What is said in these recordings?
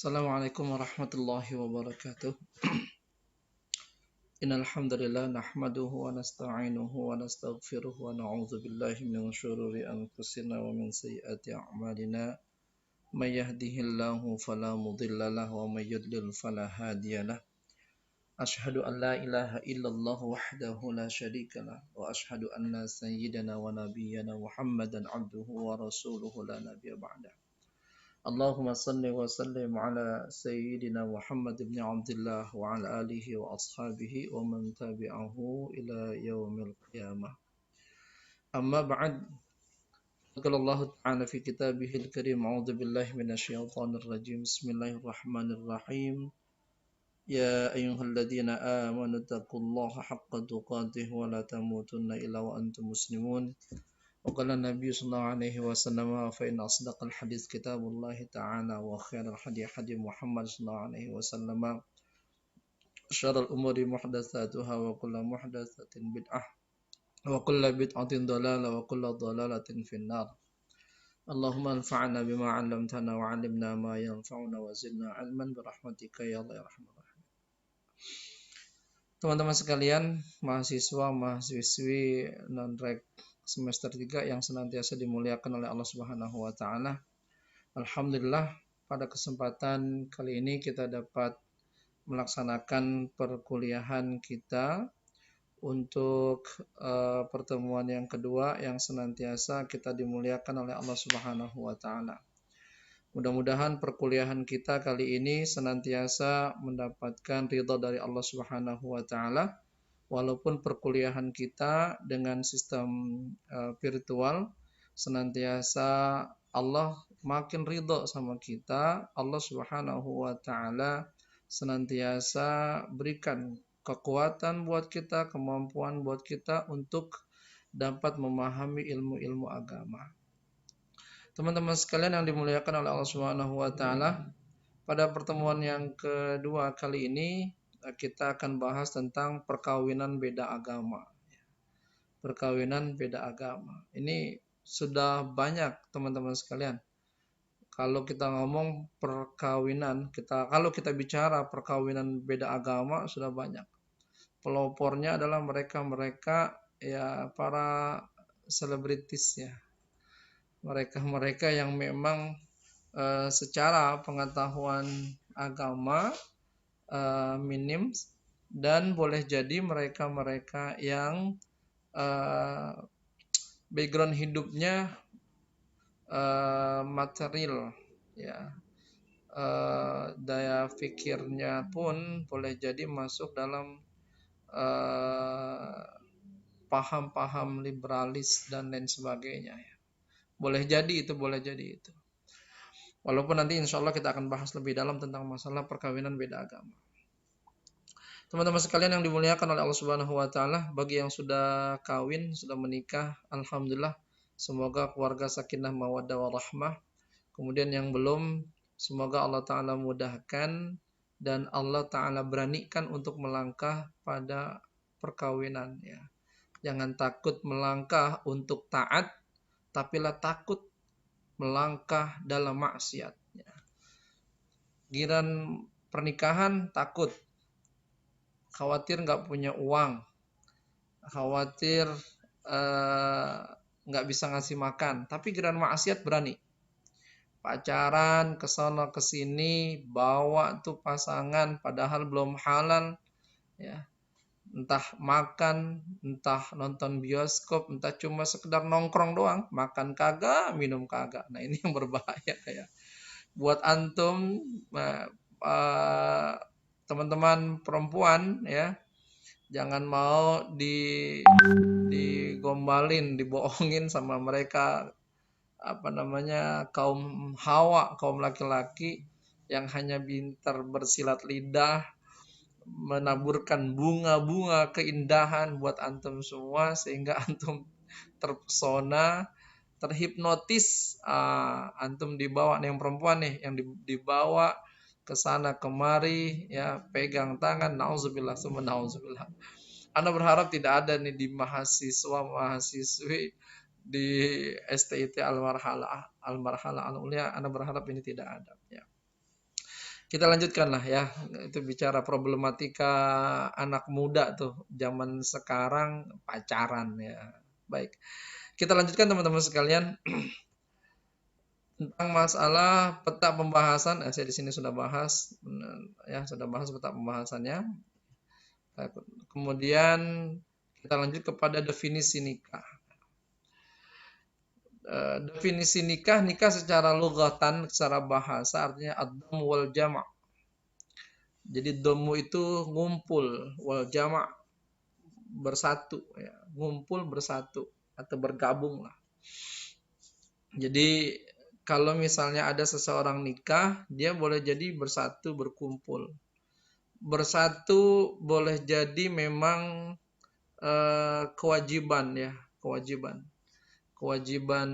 Assalamualaikum warahmatullahi wabarakatuh. Innal hamdalillah nahmaduhu wa nasta'inuhu wa nastaghfiruh wa na'udzu billahi min shururi anfusina wa min sayyiati a'malina. May yahdihillahu fala mudilla lahu wa may yudlil fala hadiya lahu. Ashhadu an la ilaha illallah wahdahu la syarika lah wa ashhadu anna sayyidana wa nabiyyana Muhammadan abduhu wa rasuluhu la nabiyya ba'dah. Allahumma salli wa sallim ala Sayyidina Muhammad ibn Abdullah wa ala alihi wa ashabihi wa man tabi'ahu ila yaumil qiyamah. Amma ba'd. Qala Allah Ta'ala fi kitabihil karim, a'udzu billahi minasyaitonir rajim. Bismillahirrahmanirrahim. Ya ayyuhalladzina amanu taqullaha haqqa tuqatih wa la tamutunna illa wa antum muslimun. وقال النبي صلى الله عليه وسلم فإن أصدق الحديث كتاب الله تعالى وخير الحديث حديث محمد صلى الله عليه وسلم شر الأمور محدثاتها وكل محدثة بدعة وكل بدعة ضلالة وكل ضلالة في النار. اللهم انفعنا بما علمتنا وعلمنا ما ينفعنا وزدنا علما برحمتك يا الله يا أرحم الراحمين. Teman-teman sekalian, mahasiswa, mahasiswi non-rek semester 3 yang senantiasa dimuliakan oleh Allah Subhanahu wa taala. Alhamdulillah, pada kesempatan kali ini kita dapat melaksanakan perkuliahan kita untuk pertemuan yang kedua yang senantiasa kita dimuliakan oleh Allah Subhanahu wa taala. Mudah-mudahan perkuliahan kita kali ini senantiasa mendapatkan ridha dari Allah Subhanahu wa taala. Walaupun perkuliahan kita dengan sistem virtual, senantiasa Allah makin ridho sama kita. Allah Subhanahu wa taala senantiasa berikan kekuatan buat kita, kemampuan buat kita untuk dapat memahami ilmu-ilmu agama. Teman-teman sekalian yang dimuliakan oleh Allah Subhanahu wa taala, pada pertemuan yang kedua kali ini kita akan bahas tentang perkawinan beda agama. Perkawinan beda agama. Ini sudah banyak teman-teman sekalian. Kalau kita ngomong perkawinan, kalau kita bicara perkawinan beda agama sudah banyak. Pelopornya adalah mereka-mereka ya para selebritis ya. Mereka-mereka yang memang secara pengetahuan agama minim, dan boleh jadi mereka-mereka yang background hidupnya material ya, daya pikirnya pun boleh jadi masuk dalam paham-paham liberalis dan lain sebagainya ya. Boleh jadi itu. Walaupun nanti insya Allah kita akan bahas lebih dalam tentang masalah perkawinan beda agama. Teman-teman sekalian yang dimuliakan oleh Allah Subhanahu wa taala, bagi yang sudah kawin, sudah menikah, alhamdulillah, semoga keluarga sakinah mawaddah warahmah. Kemudian yang belum, semoga Allah taala mudahkan dan Allah taala beranikan untuk melangkah pada perkawinan ya. Jangan takut melangkah untuk taat, tapilah takut melangkah dalam maksiat. Giran pernikahan takut, khawatir nggak punya uang, khawatir nggak bisa ngasih makan. Tapi giran maksiat berani, pacaran kesana kesini, bawa tuh pasangan padahal belum halal, ya. Entah makan, entah nonton bioskop, entah cuma sekedar nongkrong doang, makan kagak, minum kagak. Nah ini yang berbahaya ya. Buat antum teman-teman perempuan ya, jangan mau digombalin, dibohongin sama mereka kaum Hawa, kaum laki-laki yang hanya pintar bersilat lidah, menaburkan bunga-bunga keindahan buat antum semua sehingga antum terpesona, terhipnotis. Antum dibawa nih, yang perempuan nih, yang dibawa ke sana kemari ya, pegang tangan, nauzubillah summa nauzubillah. Ana berharap tidak ada nih di mahasiswi di STIT Al-Marhalah Al-Ulia. Ana berharap ini tidak ada ya. Kita lanjutkan lah ya. Itu bicara problematika anak muda tuh zaman sekarang pacaran ya. Baik. Kita lanjutkan teman-teman sekalian tentang masalah peta pembahasan. Saya di sini sudah bahas ya, sudah bahas peta pembahasannya. Kemudian kita lanjut kepada definisi nikah. Definisi nikah, nikah secara lughatan, secara bahasa artinya ad-dhamm wal jama'. Jadi dhamu itu ngumpul, wal jama' bersatu ya, ngumpul bersatu atau bergabung lah. Jadi kalau misalnya ada seseorang nikah, dia boleh jadi bersatu, berkumpul. Bersatu boleh jadi memang kewajiban ya, kewajiban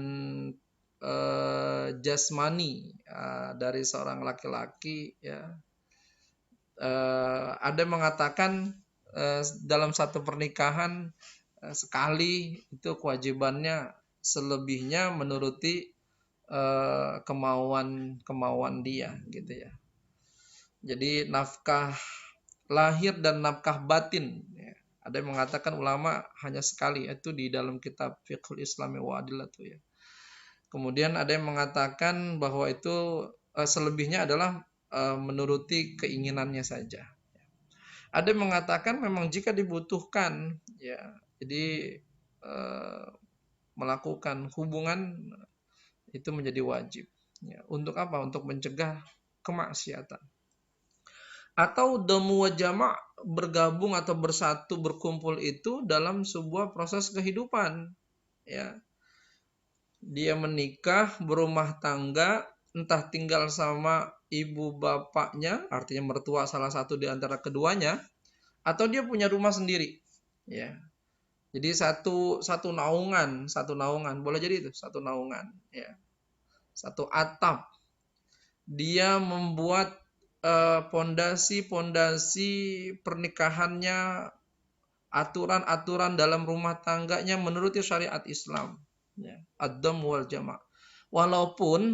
jasmani dari seorang laki-laki ya. Ada yang mengatakan dalam satu pernikahan sekali itu kewajibannya, selebihnya menuruti kemauan dia gitu ya. Jadi nafkah lahir dan nafkah batin ya. Ada yang mengatakan ulama hanya sekali, itu di dalam kitab Fiqhul Islami wa Adillatuh ya. Kemudian ada yang mengatakan bahwa itu selebihnya adalah menuruti keinginannya saja. Ada yang mengatakan memang jika dibutuhkan ya, jadi melakukan hubungan itu menjadi wajib ya. Untuk apa? Untuk mencegah kemaksiatan. Atau dhamu wa jama' bergabung atau bersatu, berkumpul itu dalam sebuah proses kehidupan ya. Dia menikah, berumah tangga, entah tinggal sama ibu bapaknya, artinya mertua salah satu di antara keduanya, atau dia punya rumah sendiri ya. Jadi satu naungan, boleh jadi itu satu naungan ya. Satu atap. Dia membuat pondasi pernikahannya, aturan-aturan dalam rumah tangganya menuruti syariat Islam ya. Ad-dhamm wal jama'. Walaupun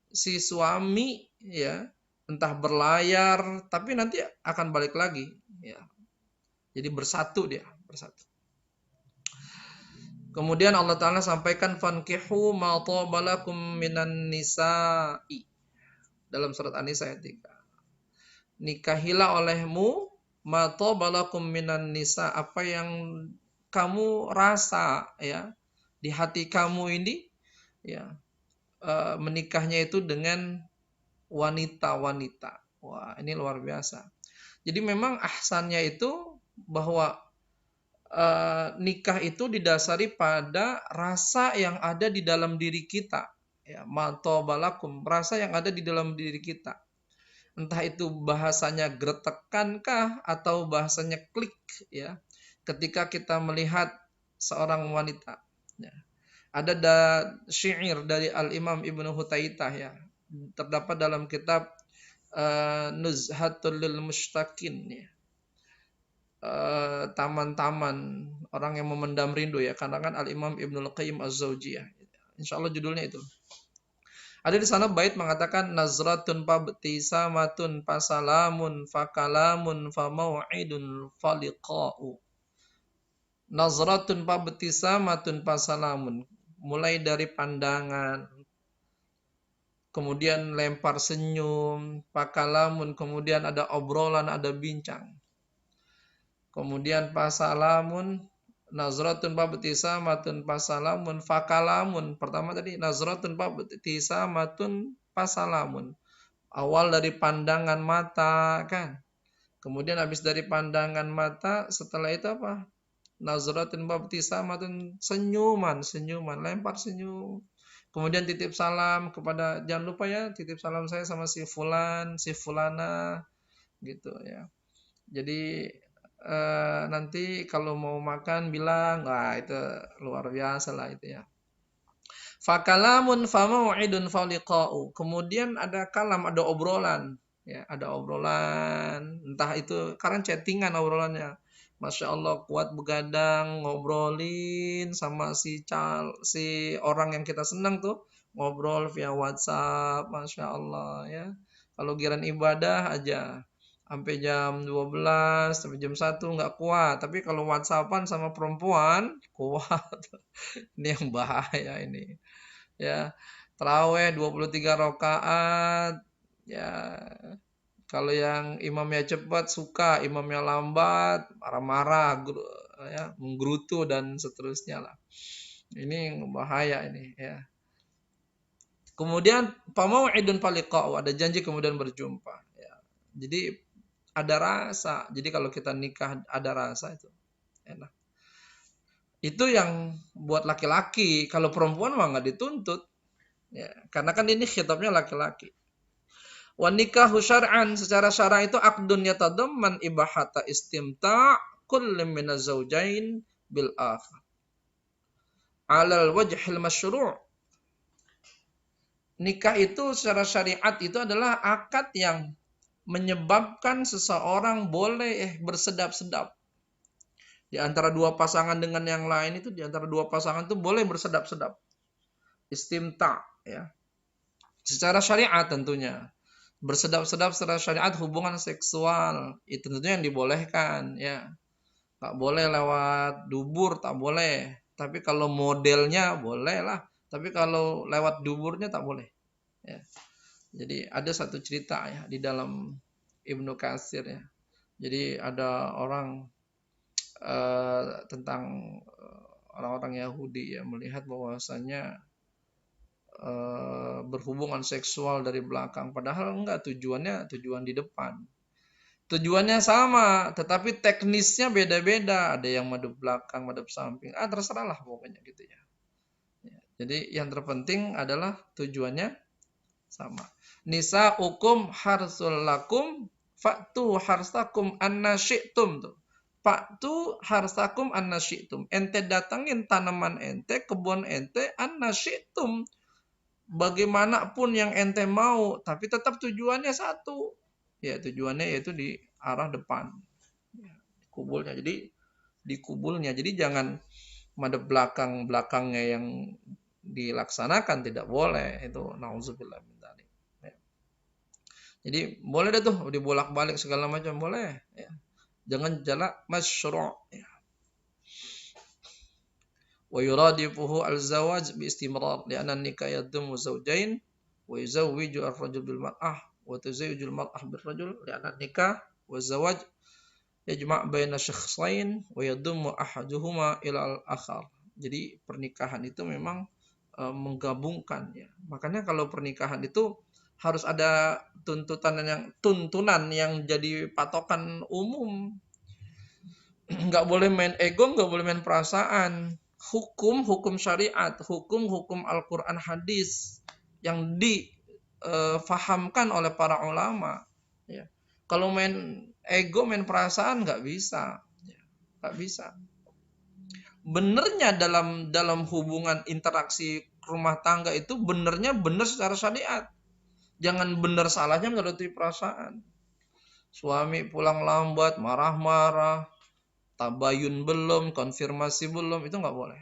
si suami ya entah berlayar tapi nanti akan balik lagi ya. Jadi bersatu. Kemudian Allah Ta'ala sampaikan fankihu ma tabalakum minan nisa'i dalam surat An-Nisa ayat 3. Nikahilah olehmu ma tabalakum minan nisa, apa yang kamu rasa ya di hati kamu ini ya, menikahnya itu dengan wanita-wanita. Wah, ini luar biasa. Jadi memang ahsannya itu bahwa nikah itu didasari pada rasa yang ada di dalam diri kita ya, matobalakum, rasa yang ada di dalam diri kita, entah itu bahasanya gertekankah atau bahasanya klik ya, ketika kita melihat seorang wanita ya. Ada syair dari Al-Imam Ibnu Hutaitah ya, terdapat dalam kitab Nuzhatul lil Mushtaqin ya. Taman-taman orang yang memendam rindu ya, karena kan Al-Imam Ibnul Qayyim Az-Zawjiyah. Insyaallah judulnya itu. Ada di sana bait mengatakan nazratun fabtisamatun fasalamun fakalamun famau'idun faliqa'u. Nazratun fabtisamatun fasalamun, mulai dari pandangan, kemudian lempar senyum, fakalamun, kemudian ada obrolan, ada bincang. Kemudian pasalamun, nazratun fabtisamatun pasalamun fakalamun. Pertama tadi nazratun fabtisamatun pasalamun. Awal dari pandangan mata kan. Kemudian habis dari pandangan mata, setelah itu apa? Nazratun fabtisamatun, senyuman, lempar senyum. Kemudian titip salam kepada, jangan lupa ya, titip salam saya sama si fulan, si fulana gitu ya. Jadi nanti kalau mau makan bilang, wah itu luar biasa lah itu ya. Fakalamun famau'idun faliqa'u. Kemudian ada kalam, ada obrolan ya, ada obrolan, entah itu karena chattingan obrolannya. Masya Allah kuat begadang ngobrolin sama si orang yang kita senang tuh, ngobrol via WhatsApp, Masya Allah ya. Kalau giliran ibadah aja sampai jam 12 sampai jam 1 nggak kuat. Tapi kalau WhatsAppan sama perempuan kuat. Ini yang bahaya ini. Ya, taraweh 23 rakaat. Ya, kalau yang imamnya cepat suka, imamnya lambat marah-marah, ya, menggerutu dan seterusnya lah. Ini bahaya ini ya. Kemudian pamau'idun faliqa'u, ada janji kemudian berjumpa ya. Jadi ada rasa. Jadi kalau kita nikah ada rasa itu enak. Itu yang buat laki-laki. Kalau perempuan mah nggak dituntut ya. Karena kan ini khitabnya laki-laki. Wa nikahu syar'an, secara syara itu aqdun yatadamman ibahata istimta' kulli minaz zawjain bil akhar. 'Alal wajhil masyru'. Nikah itu secara syariat itu adalah akad yang menyebabkan seseorang boleh bersedap-sedap. Di antara dua pasangan dengan yang lain itu, di antara dua pasangan itu boleh bersedap-sedap. Istimta' ya. Secara syariat tentunya. Bersedap-sedap secara syariat hubungan seksual itu tentunya yang dibolehkan ya. Tak boleh lewat dubur, tak boleh. Tapi kalau modelnya boleh lah. Tapi kalau lewat duburnya tak boleh ya. Jadi ada satu cerita ya di dalam Ibnu Katsir ya. Jadi ada orang tentang orang-orang Yahudi ya, melihat bahwasanya berhubungan seksual dari belakang, padahal enggak, tujuan di depan. Tujuannya sama, tetapi teknisnya beda-beda. Ada yang madhep belakang, madhep samping. Terserah lah pokoknya gitu ya. Jadi yang terpenting adalah tujuannya sama. Nisa'ukum harsul lakum fa'tu harsakum anna syi'tum tuh. Fa'tu harsakum anna syi'tum. Ente datangin tanaman ente, kebun ente anna syi'tum. Bagaimanapun yang ente mau, tapi tetap tujuannya satu. Ya, tujuannya yaitu di arah depan. Ya, kubulnya. Jadi di kubulnya. Jadi jangan madhep belakangnya yang dilaksanakan, tidak boleh. Itu nauzubillah min dzalik. Ya. Jadi boleh deh tuh dibolak-balik segala macam boleh, ya. Jangan jalan masyru', ya. Wa yuradifuhu al-zawaj bi istimrar li'anna an-nikah yadummu zawjain wa yuzawwiju ar-rajul bil mar'ah wa tuzawwiju al-mar'ah bil rajul li'anna an-nikah wa zawaj yajma' baina syakhsain wa yadummu ahaduhuma ila al-akhar. Jadi pernikahan itu memang menggabungkan ya. Makanya kalau pernikahan itu harus ada tuntunan yang jadi patokan umum. Nggak boleh main ego, nggak boleh main perasaan. Hukum syariat, hukum Al-Quran hadis yang difahamkan oleh para ulama. Ya. Kalau main ego, main perasaan nggak bisa, ya. Nggak bisa. Benernya dalam hubungan interaksi rumah tangga itu benernya bener secara syariat. Jangan bener salahnya menurut perasaan. Suami pulang lambat, marah-marah, tabayun belum, konfirmasi belum, itu nggak boleh.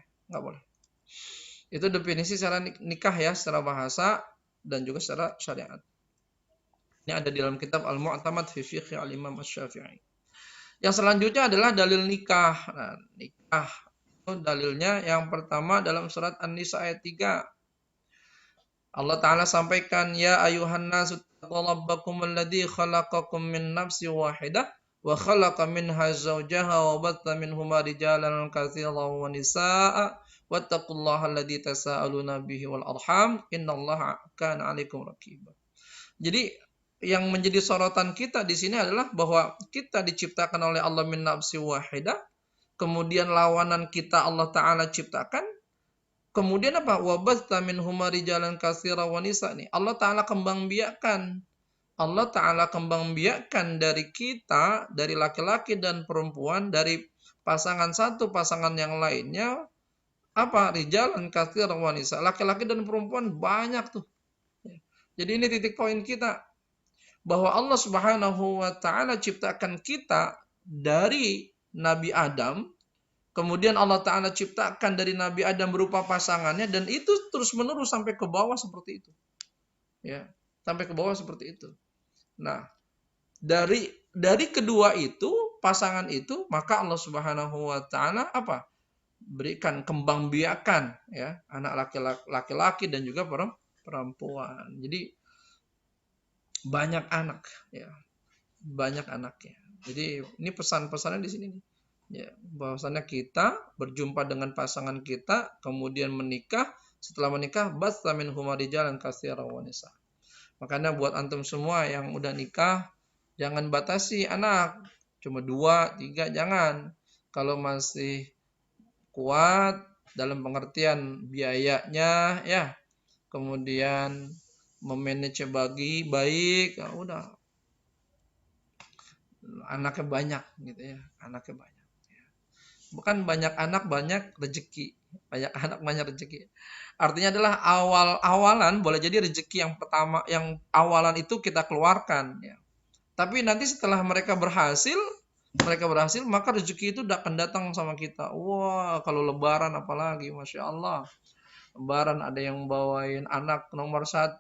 Itu definisi secara nikah ya, secara bahasa dan juga secara syariat. Ini ada di dalam kitab Al-Mu'tamad fi Fiqh Al-Imam Asy-Syafi'i. Yang selanjutnya adalah dalil nikah. Nah, nikah itu dalilnya yang pertama dalam surat An-Nisa ayat 3. Allah Ta'ala sampaikan, ya ayuhan nasu taqulabbakum alladhi khalaqakum min nafsi wahidah wa khalaqa minha zawjaha wa batta minhuma rijalan katsiran wa nisaa wattaqullaha alladzi tasaaluna bihi wal arham innallaha kana 'alaikum raqiba. Jadi yang menjadi sorotan kita di sini adalah bahwa kita diciptakan oleh Allah min nafsi wahidah, kemudian lawanan kita Allah Ta'ala ciptakan, kemudian apa? Wa batta minhuma rijalan katsiran wa nisaa nih. Allah Ta'ala kembang biakkan dari kita, dari laki-laki dan perempuan, dari pasangan satu, pasangan yang lainnya, apa? Rijalan katsiran wa nisaa. Laki-laki dan perempuan banyak tuh. Jadi ini titik poin kita. Bahwa Allah Subhanahu wa Ta'ala ciptakan kita dari Nabi Adam, kemudian Allah Ta'ala ciptakan dari Nabi Adam berupa pasangannya, dan itu terus menerus sampai ke bawah seperti itu. Ya, sampai ke bawah seperti itu. Nah, dari kedua itu, pasangan itu, maka Allah Subhanahu wa taala apa? Berikan kembang biakan ya, anak laki-laki dan juga perempuan. Jadi banyak anak ya, banyak anaknya. Jadi ini pesan-pesannya di sini nih. Ya, bahwasannya kita berjumpa dengan pasangan kita, kemudian menikah, setelah menikah batsa minhum rijalan katsiran wa nisa. Makanya buat antum semua yang udah nikah, jangan batasi anak, cuma 2, 3, jangan. Kalau masih kuat dalam pengertian biayanya ya, kemudian memanage bagi baik, ya udah anaknya banyak gitu ya, anaknya banyak. Bukan banyak anak banyak rezeki, banyak anak banyak rezeki. Artinya adalah awalan boleh jadi rezeki yang pertama, yang awalan itu kita keluarkan ya. Tapi nanti setelah mereka berhasil maka rezeki itu akan datang sama kita. Wah, kalau lebaran apalagi, Masya Allah. Lebaran ada yang bawain anak nomor 1,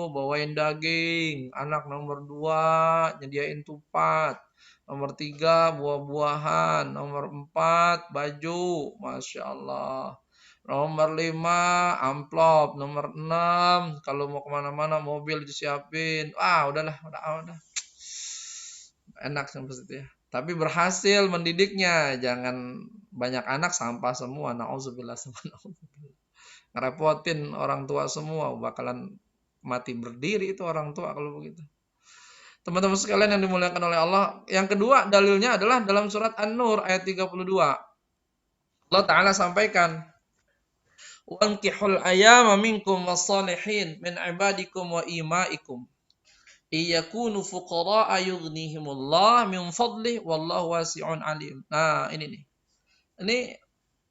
bawain daging. Anak nomor 2, nyediain tupat. Nomor 3, buah-buahan. Nomor 4, baju. Masya Allah. Nomor 5, amplop. Nomor 6, kalau mau kemana-mana mobil disiapin. Udahlah, udah. Enak seperti itu ya. Tapi berhasil mendidiknya. Jangan banyak anak sampah semua. Nauzubillah. Ngerepotin orang tua semua, bakalan mati berdiri itu orang tua kalau begitu. Teman-teman sekalian yang dimuliakan oleh Allah, yang kedua dalilnya adalah dalam surat An-Nur ayat 32. Allah Ta'ala sampaikan, "Wankihul ayyama minkum wassalihin min ibadikum wa imaikum iyakunu fuqara'a yughnihimullah min fadlih wallahu wasi'un alim." Nah, ini nih. Ini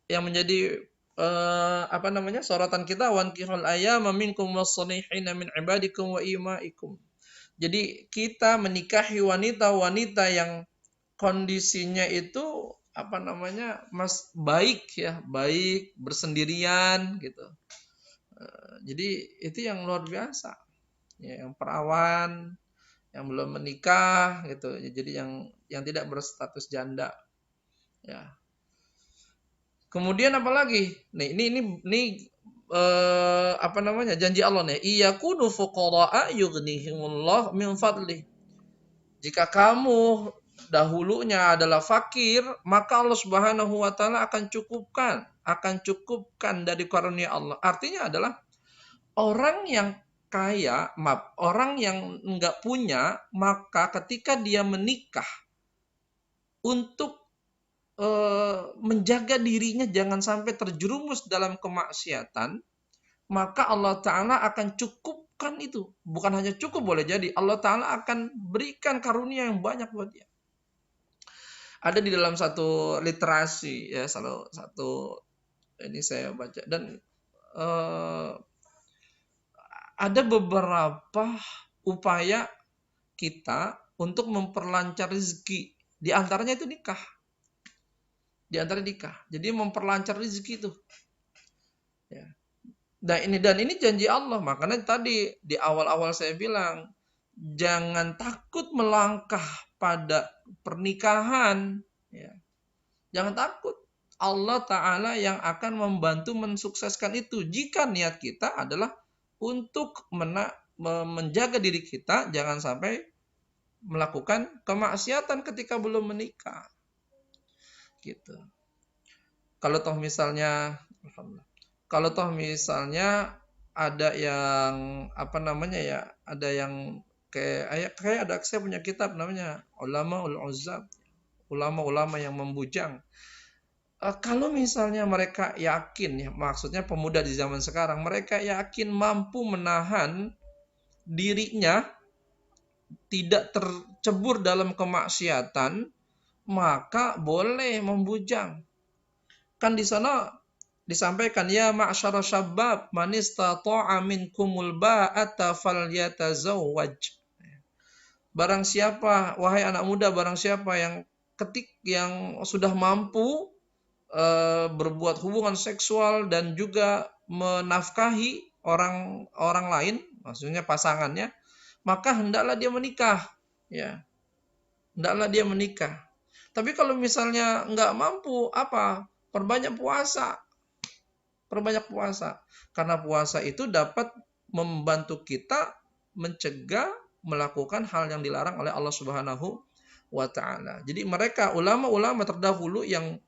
yang menjadi sorotan kita, wankihul ayyama minkum wassalihin min ibadikum wa imaikum. Jadi kita menikahi wanita-wanita yang kondisinya itu baik ya, baik bersendirian gitu. Jadi itu yang luar biasa. Ya, yang perawan, yang belum menikah gitu. Jadi yang tidak berstatus janda. Ya. Kemudian apalagi? Nih, ini janji Allah nih, iyakunu fuqara'a yughnihimullah min fadli. Jika kamu dahulunya adalah fakir, maka Allah Subhanahu wa taala akan cukupkan dari karunia Allah. Artinya adalah orang yang kaya, orang yang enggak punya, maka ketika dia menikah untuk menjaga dirinya jangan sampai terjerumus dalam kemaksiatan, maka Allah Ta'ala akan cukupkan itu. Bukan hanya cukup, boleh jadi Allah Ta'ala akan berikan karunia yang banyak buat dia. Ada di dalam satu literasi ya, satu ini saya baca, dan ada beberapa upaya kita untuk memperlancar rezeki. Di antaranya itu nikah. Jadi memperlancar rezeki itu. Ya. Dan ini janji Allah. Makanya tadi di awal-awal saya bilang, jangan takut melangkah pada pernikahan. Ya. Jangan takut. Allah Ta'ala yang akan membantu mensukseskan itu. Jika niat kita adalah untuk menjaga diri kita, jangan sampai melakukan kemaksiatan ketika belum menikah. Gitu. Kalau toh misalnya ada yang ada yang kayak ada, saya punya kitab namanya Ulamaul Uzzab, ulama-ulama yang membujang. Kalau misalnya mereka yakin ya, maksudnya pemuda di zaman sekarang, mereka yakin mampu menahan dirinya tidak tercebur dalam kemaksiatan, maka boleh membujang. Kan di sana disampaikan, ya ma'syara syabab man istata'a minkumul ba'ata falyatazawwaj. Barang siapa, wahai anak muda, barang siapa yang sudah mampu berbuat hubungan seksual dan juga menafkahi orang lain, maksudnya pasangannya, maka hendaklah dia menikah. Ya, hendaklah dia menikah. Tapi kalau misalnya nggak mampu, apa? Perbanyak puasa. Perbanyak puasa. Karena puasa itu dapat membantu kita mencegah melakukan hal yang dilarang oleh Allah Subhanahu wa taala. Jadi mereka ulama-ulama terdahulu yang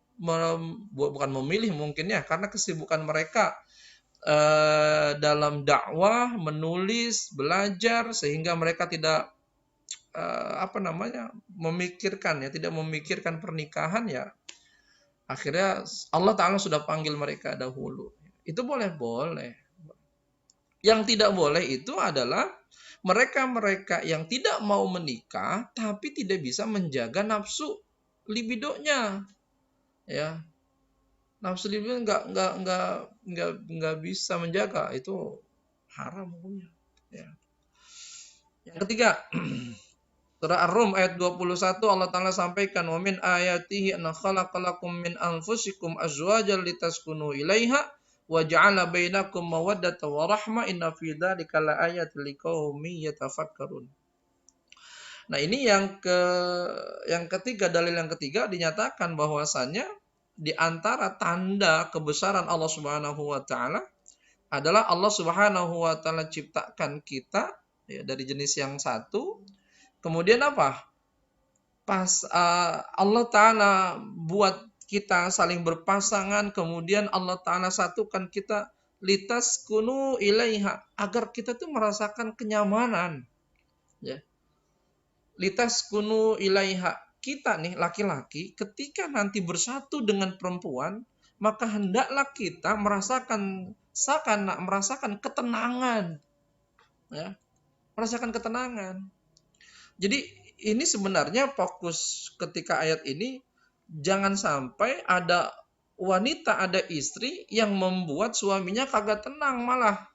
bukan memilih mungkin ya, karena kesibukan mereka dalam dakwah, menulis, belajar, sehingga mereka tidak tidak memikirkan pernikahan ya. Akhirnya Allah Ta'ala sudah panggil mereka dahulu. Itu boleh. Yang tidak boleh itu adalah mereka-mereka yang tidak mau menikah tapi tidak bisa menjaga nafsu libidonya. Ya. Nafsu libido nggak bisa menjaga, itu haram hukumnya. Ya. Yang ketiga, surah Ar-Rum ayat 21 Allah Ta'ala sampaikan, wa min ayatihi an khalaqalakum min anfusikum azwajan litaskunu ilaiha wa ja'ala bainakum mawaddatan wa rahmah inna fi dzalika laayatin liqaumin yatafakkarun. Nah, ini yang ketiga, dalil yang ketiga dinyatakan bahwasannya di antara tanda kebesaran Allah Subhanahu wa taala adalah Allah Subhanahu wa taala ciptakan kita ya, dari jenis yang satu. Kemudian apa? Pas Allah Ta'ala buat kita saling berpasangan, kemudian Allah Ta'ala satukan kita litaskunu ilaiha, agar kita tuh merasakan kenyamanan. Ya. Litaskunu ilaiha, kita nih laki-laki ketika nanti bersatu dengan perempuan, maka hendaklah kita merasakan ketenangan. Ya. Merasakan ketenangan. Jadi ini sebenarnya fokus ketika ayat ini, jangan sampai ada wanita, ada istri yang membuat suaminya kagak tenang malah.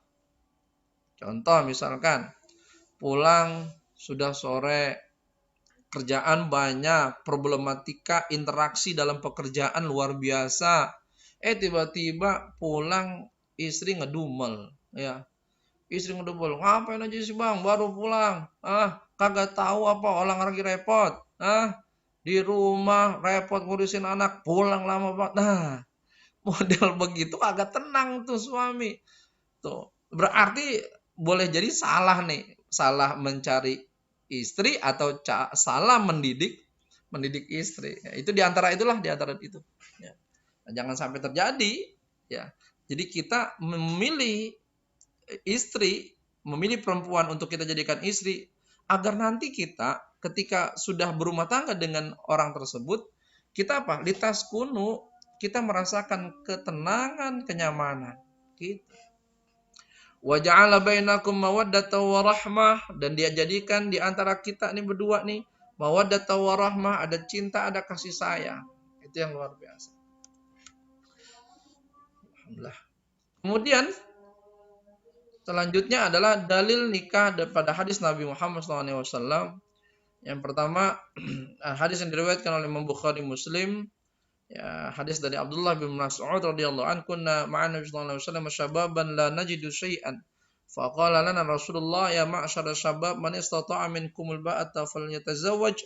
Contoh misalkan, pulang sudah sore, kerjaan banyak, problematika interaksi dalam pekerjaan luar biasa. Tiba-tiba pulang istri ngedumel, ya. Istri ngedumel, ngapain aja sih bang, baru pulang. Kagak tahu apa orang lagi repot. Di rumah repot ngurusin anak, pulang lama banget. Nah, model begitu agak tenang tuh suami. Tuh, berarti boleh jadi salah nih, salah mencari istri atau salah mendidik istri. Ya, itu di antara itu. Ya. Nah, jangan sampai terjadi. Ya, jadi kita memilih perempuan untuk kita jadikan istri, agar nanti kita ketika sudah berumah tangga dengan orang tersebut, kita apa? Litas kunu, kita merasakan ketenangan, kenyamanan. Gitu. Wa ja'ala bainakum mawaddatan wa rahmah, dan dia jadikan di antara kita nih berdua nih mawaddatan wa rahmah, ada cinta, ada kasih sayang. Itu yang luar biasa. Alhamdulillah. Kemudian selanjutnya adalah dalil nikah pada hadis Nabi Muhammad SAW. Yang pertama, hadis yang diriwayatkan oleh Imam Bukhari Muslim, ya, hadis dari Abdullah bin Mas'ud radhiyallahu anhu, kunna ma'an Nabi sallallahu alaihi wasallam syababan la najidu syai'an. Faqala lana Rasulullah ya ma'syara syabab man istata'a minkumul ba'ata falyatazawwaj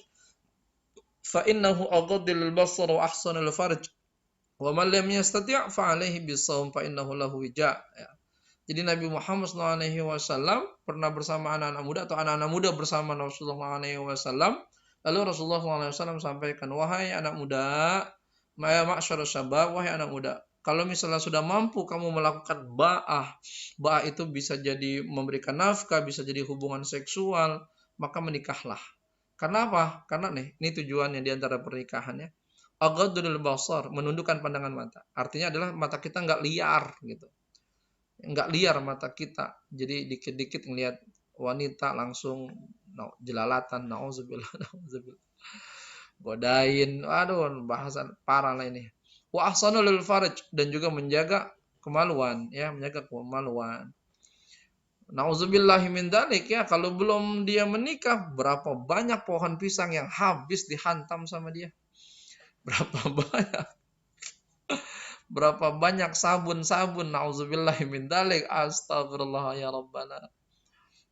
fa innahu aghaddu lil basar wa ahsanu lil farj. Wa man lam yastati' fa 'alaihi bis-shaum fa innahu lahu wija'. Ya. Jadi Nabi Muhammad SAW pernah bersama anak-anak muda, atau anak-anak muda bersama Rasulullah SAW. Lalu Rasulullah SAW sampaikan, wahai anak muda, ma'asyarus syabab, wahai anak muda, kalau misalnya sudah mampu kamu melakukan ba'ah itu bisa jadi memberikan nafkah, bisa jadi hubungan seksual, maka menikahlah. Karena apa? Karena ini tujuannya di antara pernikahannya. Aghadul basar, menundukkan pandangan mata. Artinya adalah mata kita nggak liar gitu. Nggak liar mata kita, jadi dikit-dikit ngelihat wanita langsung jelalatan, nauzubillah, godain, aduh bahasan parah lah ini. Wa ahsanu lil farj, dan juga menjaga kemaluan, ya, menjaga kemaluan. Nauzubillahi min dzalik, ya, kalau belum dia menikah, berapa banyak pohon pisang yang habis dihantam sama dia. Berapa banyak sabun, nauzubillahi min dzalik, astagfirullah ya rabbana.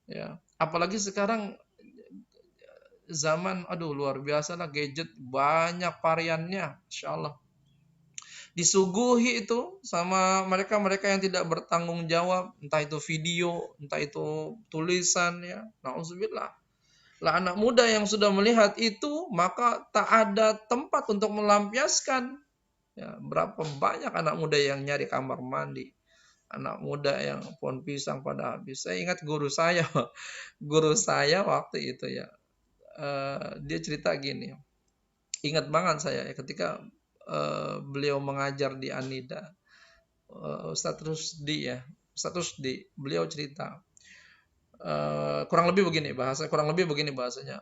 Ya. Apalagi sekarang zaman, aduh luar biasa lah, gadget banyak variannya, Masya Allah. Disuguhi itu sama mereka-mereka yang tidak bertanggung jawab, entah itu video, entah itu tulisan ya. Nauzubillah. Lah anak muda yang sudah melihat itu, maka tak ada tempat untuk melampiaskan. Ya, berapa banyak anak muda yang nyari kamar mandi, anak muda yang pohon pisang pada habis. Saya ingat guru saya, guru saya waktu itu ya, dia cerita gini, ingat banget saya ya, ketika beliau mengajar di Anida, Ustadz Rusdi ya, Ustadz Rusdi, beliau cerita, kurang lebih begini bahasanya.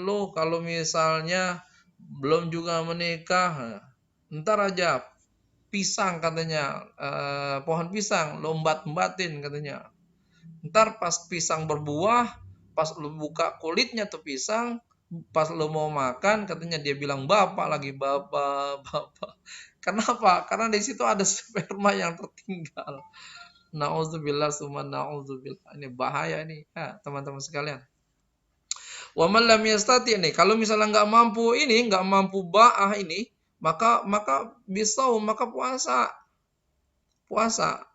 Lo kalau misalnya belum juga menikah, ntar aja pisang katanya, pohon pisang lombat-batin katanya. Ntar pas pisang berbuah, pas lu buka kulitnya tuh pisang, pas lu mau makan katanya dia bilang bapak lagi, bapak. Kenapa? Karena di situ ada sperma yang tertinggal. Nauzubillah summa nauzubillah. Ini bahaya nih, ya, teman-teman sekalian. Wa man lam yastati nih, kalau misalnya nggak mampu ini, nggak mampu ba'ah ini, maka bisa maka puasa.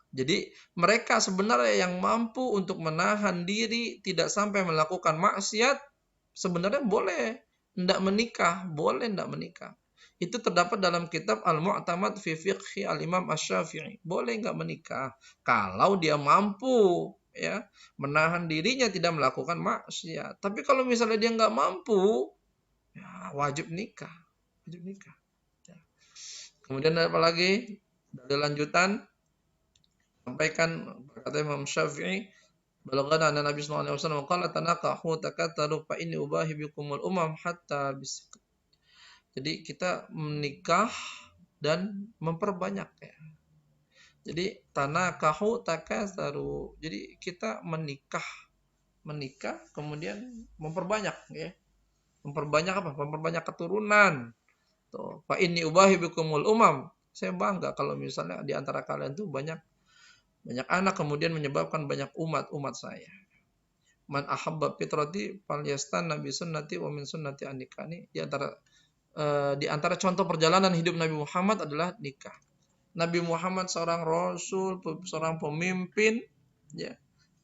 Jadi mereka sebenarnya yang mampu untuk menahan diri tidak sampai melakukan maksiat, sebenarnya boleh tidak menikah, boleh tidak menikah. Itu terdapat dalam kitab Al-Mu'tamad fi Fiqhi Al-Imam Asy-Syafi'i. Boleh nggak menikah kalau dia mampu ya menahan dirinya tidak melakukan maksiat. Tapi kalau misalnya dia nggak mampu, ya wajib nikah, wajib nikah. Ya. Kemudian ada apa lagi? Ada lanjutan, sampaikan berkata Imam Syafi'i, balagana anna Nabi sallallahu alaihi wasallam qala tanakahu takataru fa inni ubahi bikumul umam hatta bis. Jadi kita menikah dan memperbanyak ya. Jadi tanakahu takatsaru. Jadi kita menikah kemudian memperbanyak ya. Memperbanyak apa? Memperbanyak keturunan. Tuh, fa inni ubahi bikumul umam. Saya bangga kalau misalnya di antara kalian tuh banyak anak kemudian menyebabkan banyak umat saya. Man ahabba fitrati falyastan nabi sunnati wa min sunnati anikani. Di antara contoh perjalanan hidup Nabi Muhammad adalah nikah. Nabi Muhammad seorang rasul, seorang pemimpin, ya,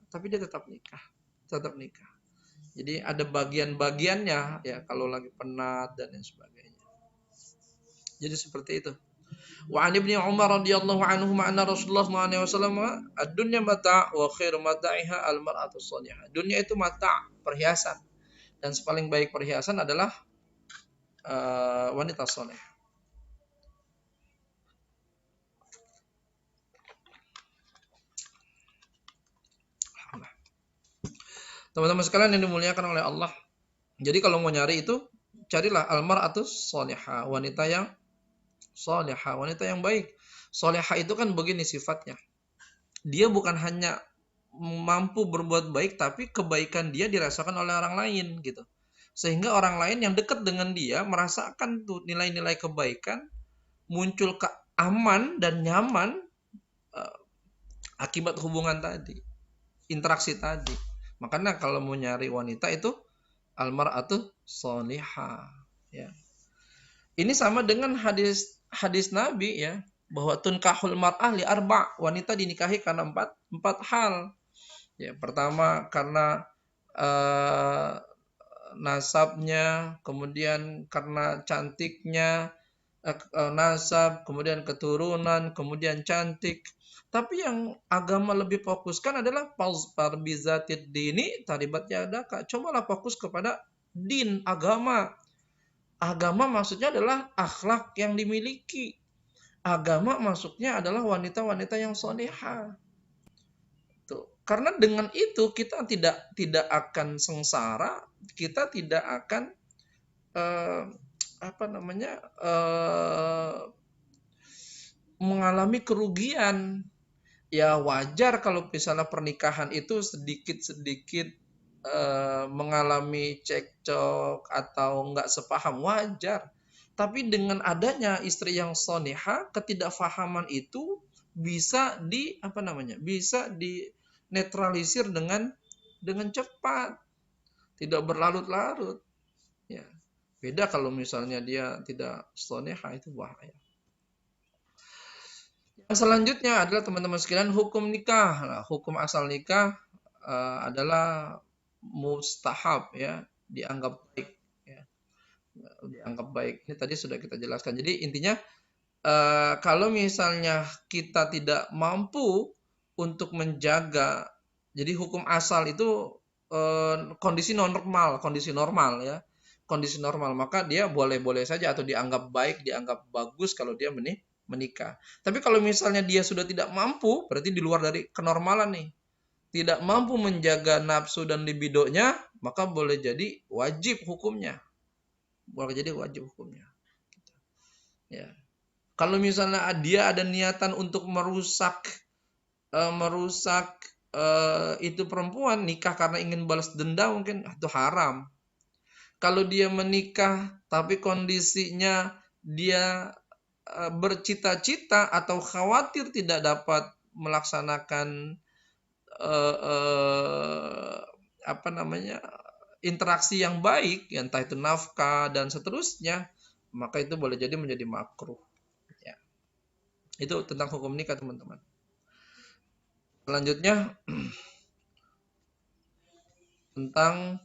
tapi dia tetap nikah. Jadi ada bagian-bagiannya, ya, kalau lagi penat dan lain sebagainya. Jadi seperti itu. Wa an Ibnu Umar radhiyallahu anhu anna Rasulullah sallallahu alaihi wasallam ad-dunya mata' wa khairu mata'iha al-mar'atu shalihah. Dunia itu mata', perhiasan. Dan paling baik perhiasan adalah wanita soleh. Teman-teman sekalian yang dimuliakan oleh Allah. Jadi kalau mau nyari itu, carilah almar'atus solihah, wanita yang solihah, wanita yang baik. Solihah itu kan begini sifatnya. Dia bukan hanya mampu berbuat baik, tapi kebaikan dia dirasakan oleh orang lain gitu. Sehingga orang lain yang dekat dengan dia merasakan tuh nilai-nilai kebaikan, muncul aman dan nyaman akibat hubungan tadi, interaksi tadi. Makanya kalau mau nyari wanita itu almar'atu sholihah ya. Ini sama dengan hadis Nabi ya, bahwa tunkahul mar'ah li arba', wanita dinikahi karena empat hal. Ya, pertama karena nasabnya, kemudian karena cantiknya, nasab, kemudian keturunan, kemudian cantik. Tapi yang agama lebih fokuskan adalah parbizatid dini taribat yadaka. Cobalah fokus kepada din, agama. Agama maksudnya adalah akhlak yang dimiliki. Agama maksudnya adalah wanita-wanita yang salihah. Karena dengan itu kita tidak akan sengsara, kita tidak akan mengalami kerugian. Ya wajar kalau misalnya pernikahan itu sedikit-sedikit mengalami cekcok atau nggak sepaham, wajar. Tapi dengan adanya istri yang soneha, ketidakfahaman itu bisa bisa dinetralisir dengan dengan cepat, tidak berlarut-larut. Ya. Beda kalau misalnya dia tidak soneha, itu bahaya. Yang selanjutnya adalah teman-teman sekalian hukum nikah. Nah, hukum asal nikah adalah mustahab, ya, dianggap baik, ya, dianggap baik. Ini tadi sudah kita jelaskan. Jadi intinya kalau misalnya kita tidak mampu untuk menjaga, jadi hukum asal itu kondisi normal ya, kondisi normal, maka dia boleh-boleh saja atau dianggap baik, dianggap bagus kalau dia menikah. Tapi kalau misalnya dia sudah tidak mampu, berarti di luar dari kenormalan nih, tidak mampu menjaga nafsu dan libidonya, maka boleh jadi wajib hukumnya, ya. Kalau misalnya dia ada niatan untuk merusak itu perempuan, nikah karena ingin balas dendam, mungkin itu haram. Kalau dia menikah tapi kondisinya dia bercita-cita atau khawatir tidak dapat melaksanakan interaksi yang baik, entah itu nafkah dan seterusnya, maka itu boleh jadi menjadi makruh. Ya. Itu tentang hukum nikah, teman-teman. Selanjutnya tentang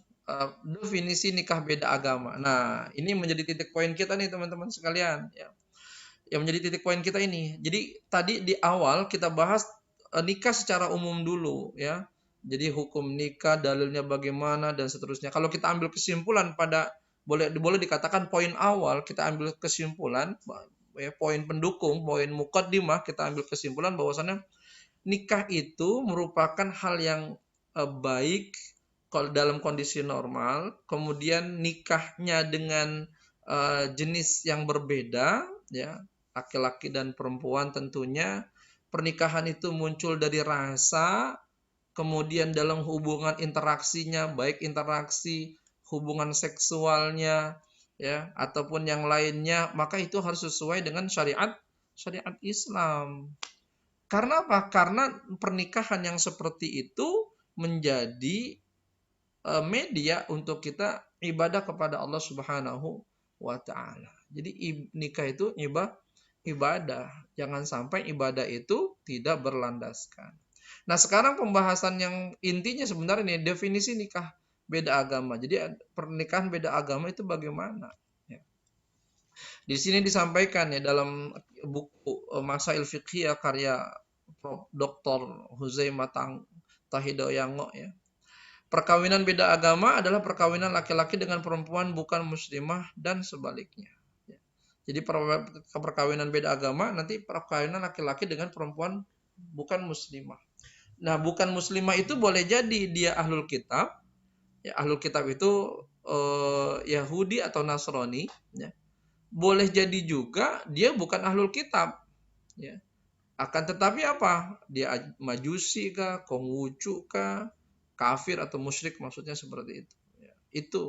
definisi nikah beda agama. Nah, ini menjadi titik poin kita nih, teman-teman sekalian, ya. Yang menjadi titik poin kita ini. Jadi tadi di awal kita bahas nikah secara umum dulu, ya. Jadi hukum nikah, dalilnya bagaimana dan seterusnya. Kalau kita ambil kesimpulan pada boleh dikatakan poin awal, kita ambil kesimpulan, ya, poin pendukung, poin muqaddimah, kita ambil kesimpulan bahwasannya nikah itu merupakan hal yang baik kalau dalam kondisi normal. Kemudian nikahnya dengan jenis yang berbeda, ya, laki-laki dan perempuan tentunya. Pernikahan itu muncul dari rasa, kemudian dalam hubungan interaksinya, baik interaksi hubungan seksualnya, ya, ataupun yang lainnya, maka itu harus sesuai dengan syariat Islam. Karena apa? Karena pernikahan yang seperti itu menjadi media untuk kita ibadah kepada Allah Subhanahu wa taala. Jadi nikah itu ibadah. Jangan sampai ibadah itu tidak berlandaskan. Nah, sekarang pembahasan yang intinya sebenarnya ini definisi nikah beda agama. Jadi pernikahan beda agama itu bagaimana? Ya. Di sini disampaikan ya dalam buku Masail Fiqhiyah karya Prof. Dr. Huzaimah Tahidoyango, ya. Perkawinan beda agama adalah perkawinan laki-laki dengan perempuan bukan muslimah dan sebaliknya. Jadi perkawinan beda agama nanti perkawinan laki-laki dengan perempuan bukan muslimah. Nah, bukan muslimah itu boleh jadi dia ahlul kitab. Ya, ahlul kitab itu Yahudi atau Nasrani. Ya. Boleh jadi juga dia bukan ahlul kitab. Ya. Akan tetapi apa? Dia majusi kah, Konghucu kah, kafir atau musyrik, maksudnya seperti itu. Ya. Itu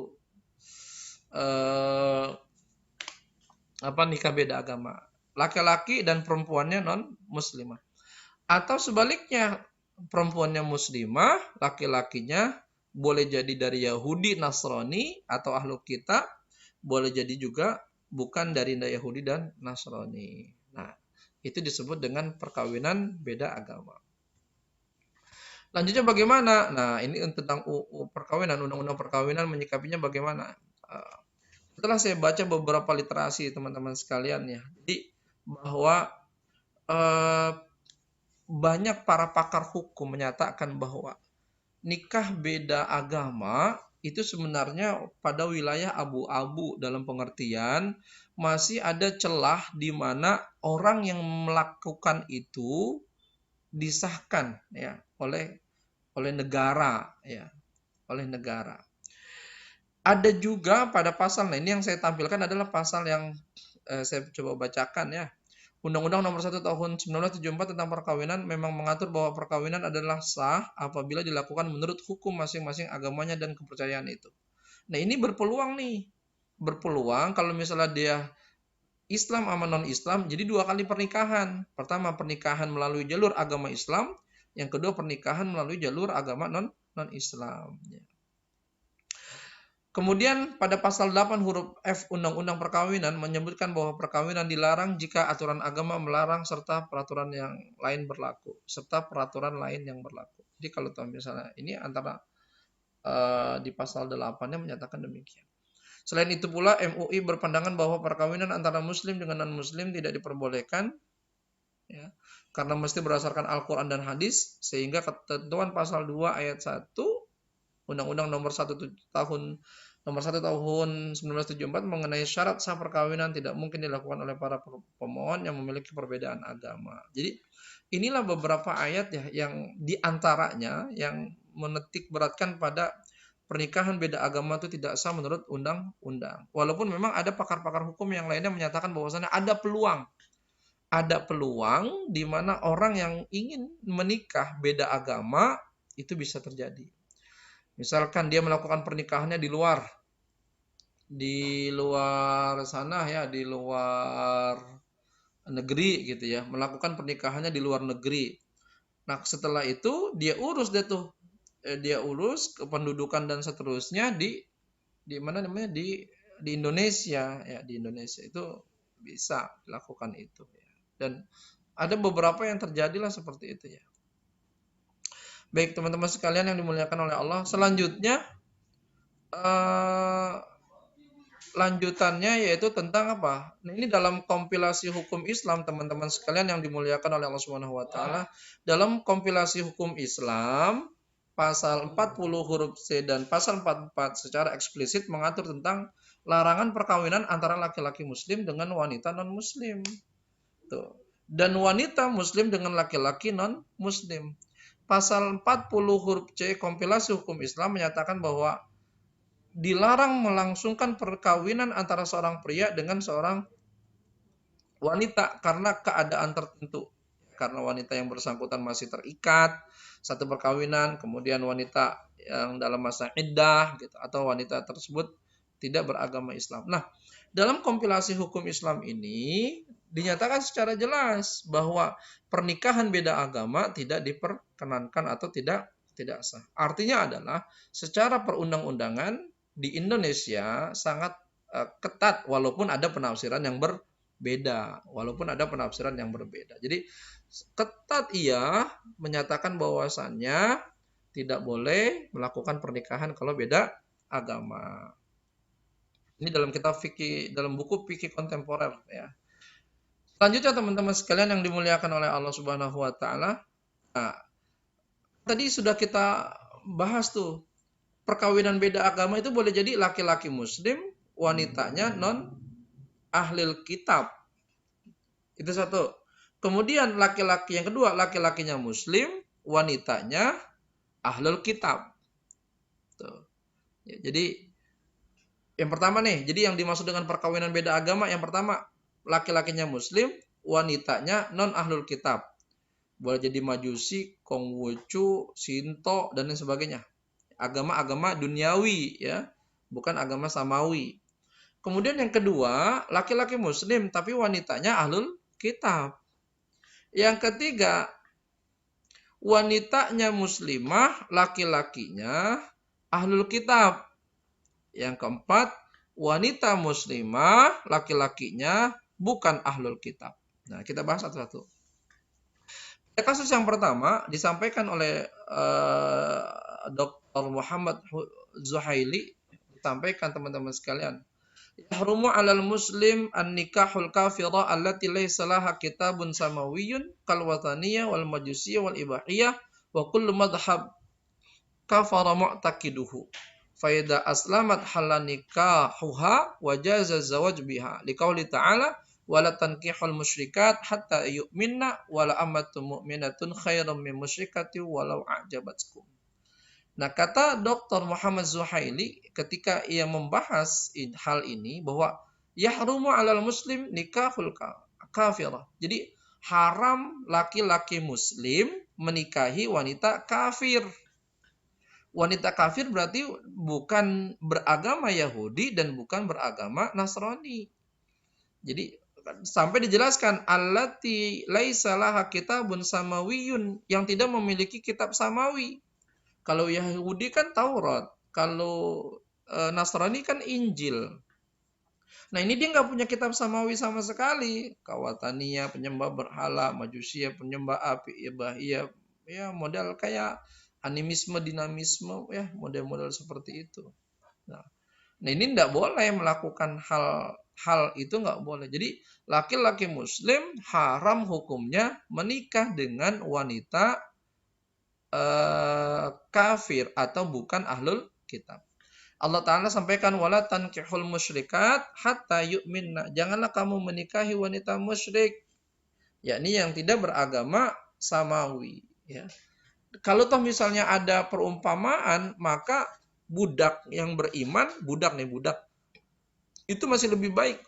nikah beda agama. Laki-laki dan perempuannya non muslimah. Atau sebaliknya, perempuannya muslimah, laki-lakinya boleh jadi dari Yahudi, Nasrani atau ahlul kitab, boleh jadi juga bukan dari Yahudi dan Nasrani. Nah, itu disebut dengan perkawinan beda agama. Lanjutnya bagaimana? Nah, ini tentang perkawinan, undang-undang perkawinan menyikapinya bagaimana? Setelah saya baca beberapa literasi, teman-teman sekalian, ya. Jadi bahwa banyak para pakar hukum menyatakan bahwa nikah beda agama itu sebenarnya pada wilayah abu-abu, dalam pengertian masih ada celah di mana orang yang melakukan itu disahkan, ya, oleh negara, ya, oleh negara. Ada juga pada pasal, nah ini yang saya tampilkan adalah pasal yang saya coba bacakan, ya. Undang-Undang Nomor 1 Tahun 1974 tentang perkawinan memang mengatur bahwa perkawinan adalah sah apabila dilakukan menurut hukum masing-masing agamanya dan kepercayaan itu. Nah, ini berpeluang kalau misalnya dia Islam sama non-Islam, jadi 2 kali pernikahan. Pertama, pernikahan melalui jalur agama Islam, yang kedua pernikahan melalui jalur agama non-Islam. Kemudian pada pasal 8 huruf F Undang-Undang Perkawinan menyebutkan bahwa perkawinan dilarang jika aturan agama melarang serta peraturan yang lain berlaku. Jadi kalau misalnya ini antara di pasal 8-nya menyatakan demikian. Selain itu pula MUI berpandangan bahwa perkawinan antara muslim dengan non-muslim tidak diperbolehkan, ya, karena mesti berdasarkan Al-Quran dan hadis, sehingga ketentuan pasal 2 ayat 1 Undang-Undang nomor 1 tahun 1974 mengenai syarat sah perkawinan tidak mungkin dilakukan oleh para pemohon yang memiliki perbedaan agama. Jadi inilah beberapa ayat ya yang diantaranya yang menitik beratkan pada pernikahan beda agama itu tidak sah menurut undang-undang. Walaupun memang ada pakar-pakar hukum yang lainnya menyatakan bahwasannya ada peluang di mana orang yang ingin menikah beda agama itu bisa terjadi. Misalkan dia melakukan pernikahannya di luar sana ya, di luar negeri gitu ya, melakukan pernikahannya di luar negeri. Nah, setelah itu dia urus kependudukan dan seterusnya di mana namanya di Indonesia ya, di Indonesia itu bisa dilakukan itu ya. Dan ada beberapa yang terjadilah seperti itu ya. Baik teman-teman sekalian yang dimuliakan oleh Allah, selanjutnya lanjutannya yaitu tentang apa? Nah, ini dalam kompilasi hukum Islam teman-teman sekalian yang dimuliakan oleh Allah Subhanahu wa taala. Dalam kompilasi hukum Islam pasal 40 huruf C dan pasal 44 secara eksplisit mengatur tentang larangan perkawinan antara laki-laki muslim dengan wanita non-muslim. Tuh. Dan wanita muslim dengan laki-laki non-muslim. Pasal 40 huruf C kompilasi hukum Islam menyatakan bahwa dilarang melangsungkan perkawinan antara seorang pria dengan seorang wanita karena keadaan tertentu. Karena wanita yang bersangkutan masih terikat satu perkawinan, kemudian wanita yang dalam masa iddah gitu, atau wanita tersebut tidak beragama Islam. Nah, dalam kompilasi hukum Islam ini dinyatakan secara jelas bahwa pernikahan beda agama tidak diperkenankan atau tidak sah. Artinya adalah secara perundang-undangan di Indonesia sangat ketat walaupun ada penafsiran yang berbeda. Jadi ketat ia menyatakan bahwasannya tidak boleh melakukan pernikahan kalau beda agama. Ini dalam kitab fikih, dalam buku fikih kontemporer ya. Selanjutnya teman-teman sekalian yang dimuliakan oleh Allah Subhanahu wa taala. Nah, tadi sudah kita bahas tuh. Perkawinan beda agama itu boleh jadi laki-laki muslim, wanitanya non ahlil kitab. Itu satu. Kemudian laki-laki yang kedua, laki-lakinya muslim, wanitanya ahlul kitab. Tuh. Ya, jadi yang pertama nih, jadi yang dimaksud dengan perkawinan beda agama yang pertama laki-lakinya muslim, wanitanya non ahlul kitab. Boleh jadi Majusi, Konghucu, Shinto dan lain sebagainya. Agama-agama duniawi ya, bukan agama samawi. Kemudian yang kedua, laki-laki muslim tapi wanitanya ahlul kitab. Yang ketiga, wanitanya muslimah, laki-lakinya ahlul kitab. Yang keempat, wanita muslimah, laki-lakinya bukan ahlul kitab. Nah, kita bahas satu-satu. Kasus yang pertama disampaikan oleh Dr. Muhammad Zuhaili, disampaikan teman-teman sekalian. Yahrumu 'alal muslim an-nikahul kafirah allati laysa laha kitabun samawiyyun kal wathaniyah wal majusiyah wal ibahiyah wa kullu madhhab kafara mu'taqiduhu. Fa idza aslamat halanikahuha wa jaza zawaj biha. Liqauli ta'ala wala tankihul musyrikat hatta yu'minna wala ammatun mu'minatun khairum min musyrikati walau a'jabatkum. Nah, kata Dr. Muhammad Zuhaili ketika ia membahas hal ini bahwa yahrumu 'alal muslim nikahul kafirah. Jadi haram laki-laki muslim menikahi wanita kafir. Wanita kafir berarti bukan beragama Yahudi dan bukan beragama Nasrani. Jadi sampai dijelaskan allati laisa laha kitabun samawiyyun, yang tidak memiliki kitab samawi. Kalau Yahudi kan Taurat, kalau Nasrani kan Injil. Nah ini dia nggak punya kitab samawi sama sekali. Kawatania, penyembah berhala, majusia, penyembah api, ibahiyah, ya model kayak animisme, dinamisme, ya model-model seperti itu. Nah, ini tidak boleh melakukan hal itu, nggak boleh. Jadi laki-laki Muslim haram hukumnya menikah dengan wanita kafir atau bukan ahlul kitab. Allah Ta'ala sampaikan wala tankihul musyrikat hatta yu'minna. Janganlah kamu menikahi wanita musyrik, yakni yang tidak beragama samawi, ya. Kalau toh misalnya ada perumpamaan, maka budak yang beriman, budak itu masih lebih baik.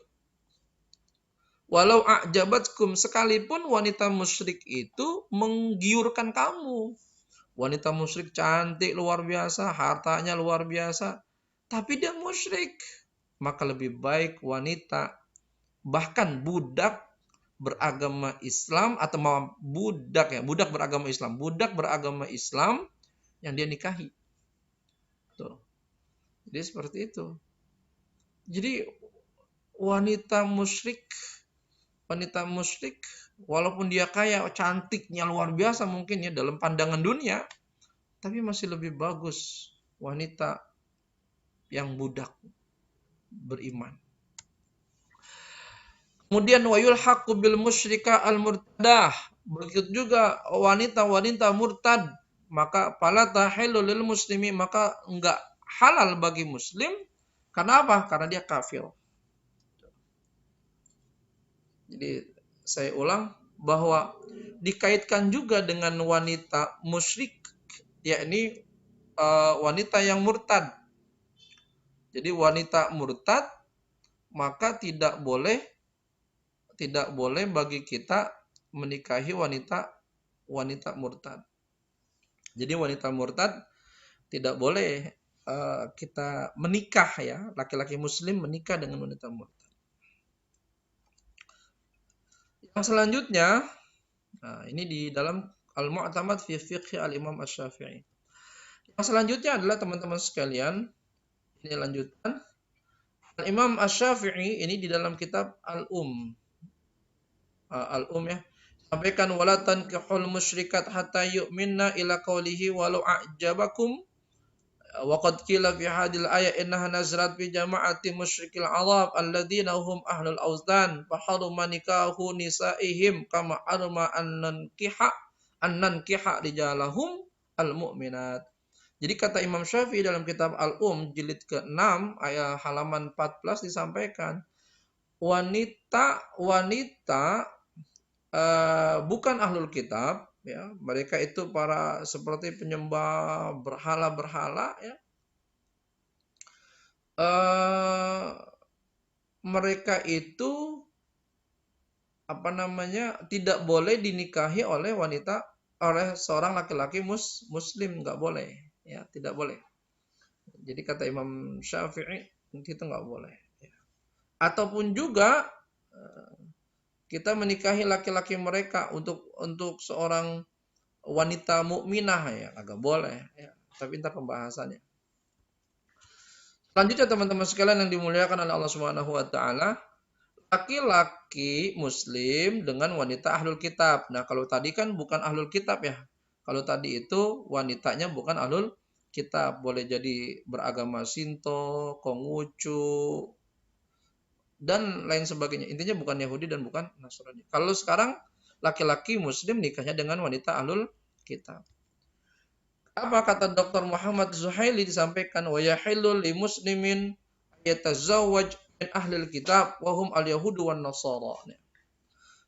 Walau a'jabatkum, sekalipun wanita musyrik itu menggiurkan kamu. Wanita musyrik cantik luar biasa, hartanya luar biasa, tapi dia musyrik. Maka lebih baik wanita, bahkan budak beragama Islam, atau budak beragama Islam yang dia nikahi. Tuh. Jadi seperti itu. Jadi wanita musyrik walaupun dia kaya, cantiknya luar biasa mungkin ya dalam pandangan dunia, tapi masih lebih bagus wanita yang budak beriman. Kemudian wayul haqqu bil musyrika al murtadah. Begitu juga wanita-wanita murtad, maka fala tahillu lil muslimi, maka enggak halal bagi muslim. Karena apa? Karena dia kafir. Jadi saya ulang bahwa dikaitkan juga dengan wanita musyrik, yakni wanita yang murtad. Jadi wanita murtad, maka tidak boleh bagi kita menikahi wanita murtad. Jadi wanita murtad tidak boleh kita menikah, ya, laki-laki muslim menikah dengan wanita murtad. Yang selanjutnya, nah ini di dalam Al-Mu'tamad fi Fiqh Al-Imam Asy-Syafi'i. Yang selanjutnya adalah teman-teman sekalian, ini lanjutan. Al-Imam Asy-Syafi'i ini di dalam kitab Al-Um. Ya. Sampaikan wala tankihul musyrikat hatta yu'minna ila qawlihi walau a'jabakum. Wa qad qila fi hadhil ayat innaha nazarat fi jama'ati musyrikil Arab alladziina hum ahlul awzan fa haruma nikahu nisaihim kama haruma an nankiha rijalahum al-mu'minat. Jadi kata Imam Syafi'i dalam kitab Al-Um jilid ke-6 ayat halaman 14 disampaikan wanita bukan ahlul kitab, ya, mereka itu para seperti penyembah berhala-berhala, ya. Mereka itu tidak boleh dinikahi oleh seorang laki-laki muslim, nggak boleh, ya, tidak boleh. Jadi kata Imam Syafi'i itu nggak boleh, ya. Ataupun juga kita menikahi laki-laki mereka untuk seorang wanita mukminah, ya, agak boleh, ya. Tapi entar pembahasannya. Selanjutnya teman-teman sekalian yang dimuliakan oleh Allah Subhanahu wa taala, laki-laki muslim dengan wanita ahlul kitab. Nah, kalau tadi kan bukan ahlul kitab, ya. Kalau tadi itu wanitanya bukan ahlul kitab, boleh jadi beragama Sinto, Konghucu, dan lain sebagainya. Intinya bukan Yahudi dan bukan Nasrani. Kalau sekarang laki-laki muslim nikahnya dengan wanita ahlul kitab. Apa kata Dr. Muhammad Zuhaili disampaikan wa yahillu li muslimin yatazawwaj min ahlil kitab wa hum al-yahudu wan nasara.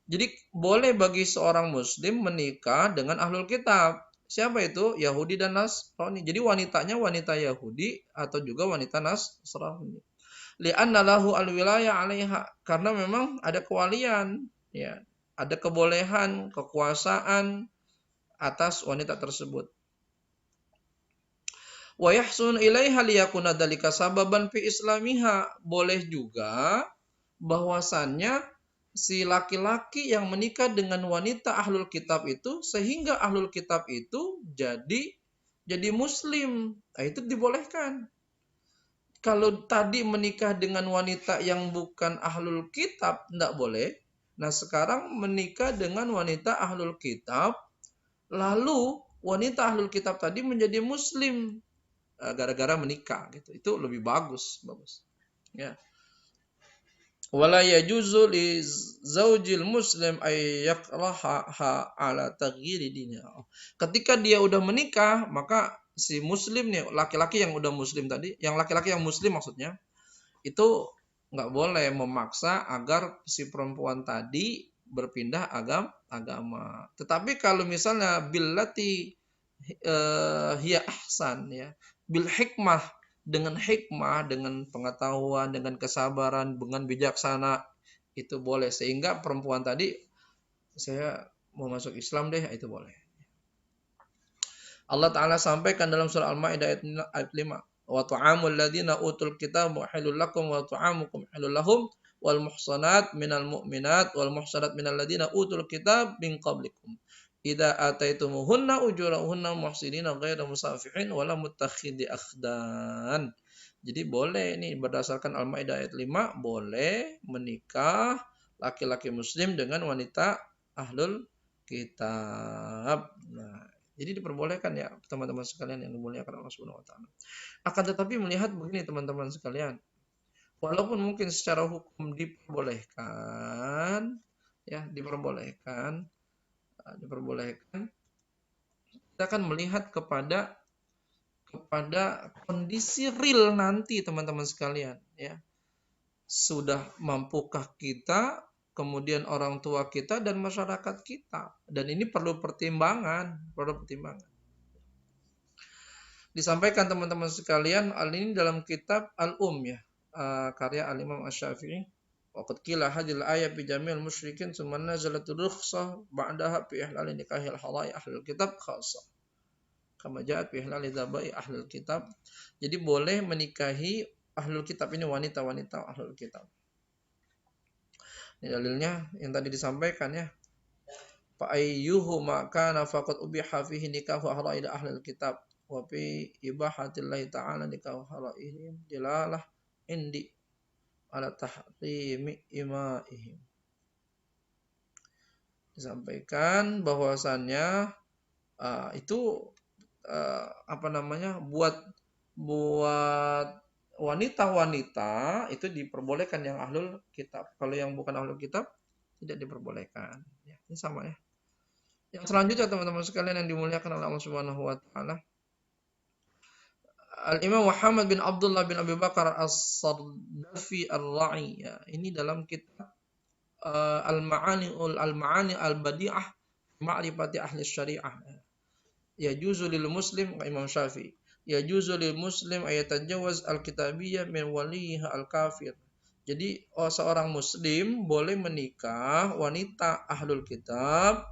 Jadi boleh bagi seorang muslim menikah dengan ahlul kitab. Siapa itu? Yahudi dan Nasrani. Jadi wanitanya wanita Yahudi atau juga wanita Nasrani. Li'anna lahu al-wilayah 'alaiha, karena memang ada kewalian, ya, ada kebolehan, kekuasaan atas wanita tersebut. Wa yahsun ilaiha liyakuna dzalika sababan fi islamiha. Boleh juga bahwasannya si laki-laki yang menikah dengan wanita ahlul kitab itu sehingga ahlul kitab itu jadi jadi muslim, nah, itu dibolehkan. Kalau tadi menikah dengan wanita yang bukan ahlul kitab, tidak boleh. Nah sekarang menikah dengan wanita ahlul kitab, lalu wanita ahlul kitab tadi menjadi muslim gara-gara menikah gitu. Itu lebih bagus. Ya. Wala yajuzu li zaujil muslim ay yakraha ala taghyiri diniha. Ketika dia udah menikah, maka si muslim nih, laki-laki yang udah muslim tadi, yang laki-laki yang muslim maksudnya, itu nggak boleh memaksa agar si perempuan tadi berpindah agama. Tetapi kalau misalnya billati hiya ahsan ya, bil hikmah, dengan hikmah, dengan pengetahuan, dengan kesabaran, dengan bijaksana, itu boleh. Sehingga perempuan tadi, saya mau masuk Islam deh, itu boleh. Allah Ta'ala sampaikan dalam surah Al-Ma'idah ayat 5. Wa ta'amul ladhina utul kitaba halul lakum wa ta'amukum halul lahum wal muhsanat minal mu'minat wal muhsanat minal ladhina utul kitab min qablikum. Idza ataitumuhunna ujurahunna muhsinina ghairu musafihin wala muttakhidhi akhdan. Jadi boleh ini berdasarkan Al-Maidah ayat 5 boleh menikah laki-laki muslim dengan wanita ahlul kitab. Nah, jadi diperbolehkan ya teman-teman sekalian yang dimuliakan Allah Subhanahu wa taala. Akan tetapi melihat begini teman-teman sekalian, walaupun mungkin secara hukum diperbolehkan ya, diperbolehkan, kita akan melihat kepada kondisi real nanti teman-teman sekalian ya. Sudah mampukah kita, kemudian orang tua kita dan masyarakat kita, dan ini perlu pertimbangan. Disampaikan teman-teman sekalian, ini dalam kitab Al-Um ya, karya Al-Imam Asy-Syafi'i. Waqad qila hadhil ayat bi jamil musyrikin tsumma nazalat rukhsah ba'daha fi ihlal nikahil halai ahlul kitab khassah. Kama ja'at fi ihlal dhabai ahlul kitab. Jadi boleh menikahi ahlul kitab, ini wanita-wanita ahlul kitab. Ini dalilnya yang tadi disampaikan ya. Fa ayyuhuma kana faqad ubiha fihi nikahu ahli ahlul kitab wa fi ibahatillahi ta'ala nikahu halaihim dilalah indi ala tahrimi imaihim. Disampaikan bahwasannya itu buat wanita-wanita itu diperbolehkan yang ahlul kitab. Kalau yang bukan ahlul kitab tidak diperbolehkan. Ya, ini sama ya. Yang selanjutnya teman-teman sekalian yang dimuliakan oleh Allah Subhanahu wa taala, Al-Imam Muhammad bin Abdullah bin Abi Bakar As-Sardafi Ar-Ra'i ya, ini dalam kitab Al-Ma'ani Al-Badi'ah Ma'rifati Ahli Syariah. Ya juzu lil muslim, Imam Syafi'i, ya juzu lil muslim ayatajawaz al-kitabiyyah min waliha al-kafir. Jadi seorang muslim boleh menikah wanita ahlul kitab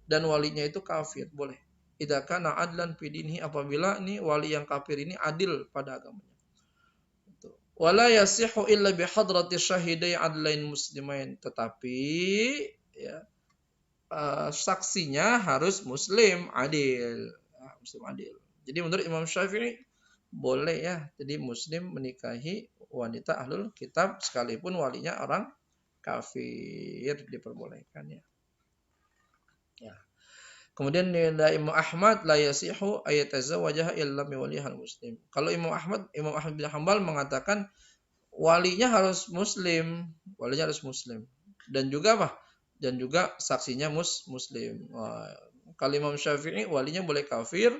dan walinya itu kafir, boleh. Idza kana adlan fi dinihi, apabila ini wali yang kafir ini adil pada agamanya. Wala yasihu illa bi hadrati syahidai adlain muslimain, tetapi ya, saksinya harus muslim adil. Jadi menurut Imam Syafi'i boleh ya, jadi muslim menikahi wanita ahlul kitab sekalipun walinya orang kafir, diperbolehkan ya. Kemudian dari Imam Ahmad la yasihu ayatazawwajaha illa min waliyil muslim. Kalau Imam Ahmad bin Hanbal mengatakan walinya harus muslim, dan juga apa? Dan juga saksinya muslim. Kalau Imam Syafi'i walinya boleh kafir,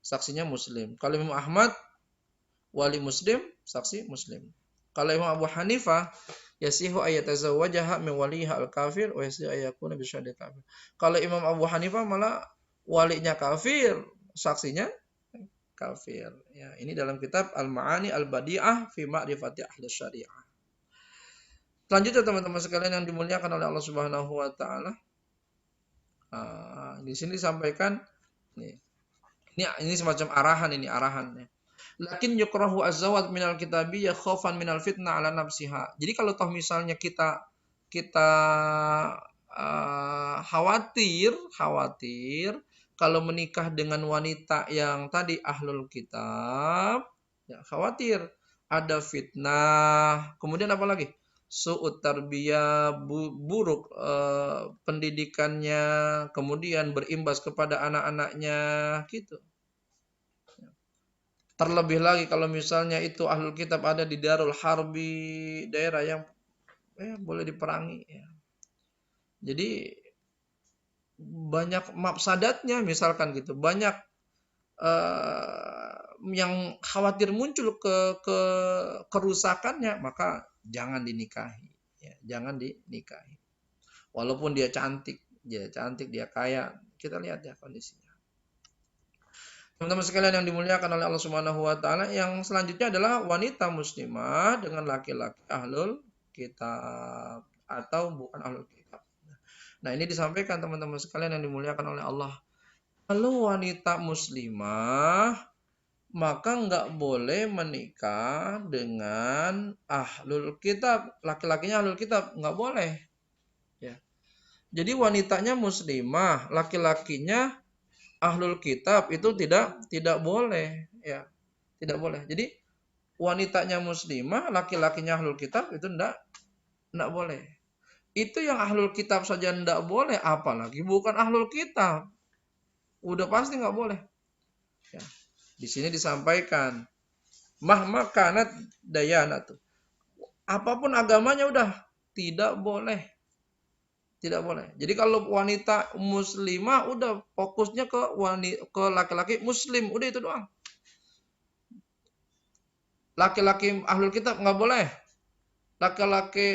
saksinya muslim. Kalau Imam Ahmad wali muslim, saksi muslim. Kalau Imam Abu Hanifah yasihu ayatazawwajaha min waliha al-kafir wa yasihu ayakuna bi syahadati kafir. Kalau Imam Abu Hanifah malah walinya kafir, saksinya kafir. Ya, ini dalam kitab Al-Ma'ani Al-Badi'ah fi Ma'rifati Ahli Syariah. Selanjutnya teman-teman sekalian yang dimuliakan oleh Allah Subhanahu wa taala. Di sini disampaikan ini semacam arahan ya. Lakin yukrahu az-zawaj minal kitabiyyah khaufan minal fitnah ala nafsiha. Jadi kalau toh misalnya kita khawatir kalau menikah dengan wanita yang tadi ahlul kitab, ya khawatir ada fitnah. Kemudian apa lagi? Su'ut tarbiyah, buruk pendidikannya, kemudian berimbas kepada anak-anaknya, gitu. Terlebih lagi kalau misalnya itu ahlul kitab ada di Darul Harbi, daerah yang boleh diperangi. Ya. Jadi banyak mafsadatnya misalkan gitu, banyak yang khawatir muncul ke kerusakannya, maka jangan dinikahi. Ya, jangan dinikahi. Walaupun dia cantik, dia kaya, kita lihat ya kondisinya. Teman-teman sekalian yang dimuliakan oleh Allah Subhanahu wa taala, yang selanjutnya adalah wanita muslimah dengan laki-laki ahlul kitab atau bukan ahlul kitab. Nah, ini disampaikan teman-teman sekalian yang dimuliakan oleh Allah. Kalau wanita muslimah, maka nggak boleh menikah dengan ahlul kitab. Laki-lakinya ahlul kitab, nggak boleh. Ya. Jadi wanitanya muslimah, laki-lakinya ahlul kitab itu tidak boleh, ya, tidak boleh. Jadi wanitanya muslimah, laki-lakinya ahlul kitab itu enggak boleh. Itu yang ahlul kitab saja enggak boleh, apalagi bukan ahlul kitab. Udah pasti enggak boleh. Ya. Di sini disampaikan mahma kanat dayanatu. Apapun agamanya udah tidak boleh. Tidak boleh. Jadi kalau wanita muslimah udah fokusnya ke laki-laki muslim, udah itu doang. Laki-laki ahlul kitab nggak boleh. Laki-laki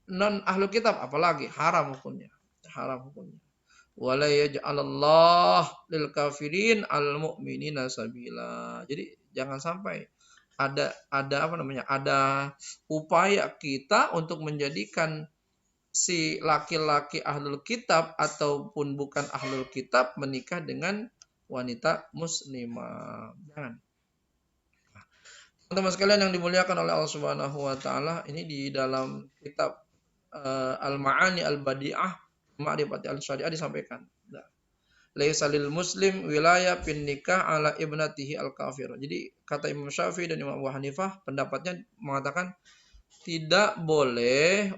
non ahlul kitab apalagi haram hukumnya. Haram hukumnya. Wala yaj'alallah lil kafirin al mu'minina sabila. Jadi jangan sampai ada apa namanya? Ada upaya kita untuk menjadikan si laki-laki ahlul kitab ataupun bukan ahlul kitab menikah dengan wanita muslimah. Jangan. Teman-teman sekalian yang dimuliakan oleh Allah Subhanahu wa taala, ini di dalam kitab Al-Ma'ani Al-Badi'ah Ma'rifati Al-Syari'ah disampaikan. Laisa lil muslim wilayah fin nikah ala ibnatihi al-kafir. Jadi kata Imam Syafi'i dan Imam Abu Hanifah pendapatnya mengatakan tidak boleh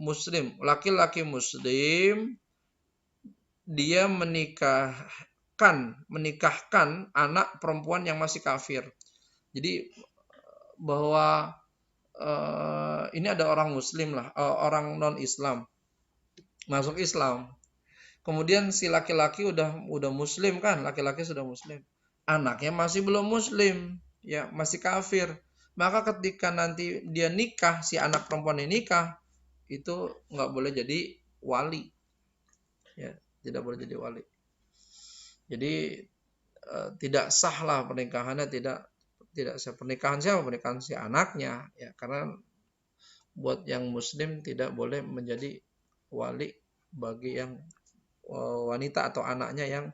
muslim, laki-laki muslim dia menikahkan anak perempuan yang masih kafir. Jadi bahwa ini ada orang muslim lah, orang non Islam masuk Islam. Kemudian si laki-laki udah muslim kan, laki-laki sudah muslim. Anaknya masih belum muslim, ya, masih kafir. Maka ketika nanti dia nikah, si anak perempuan ini nikah, itu nggak boleh jadi wali, ya, tidak boleh jadi wali. Jadi tidak sah lah pernikahannya, tidak sah. Pernikahan siapa? Pernikahan si anaknya, ya, karena buat yang muslim tidak boleh menjadi wali bagi yang wanita atau anaknya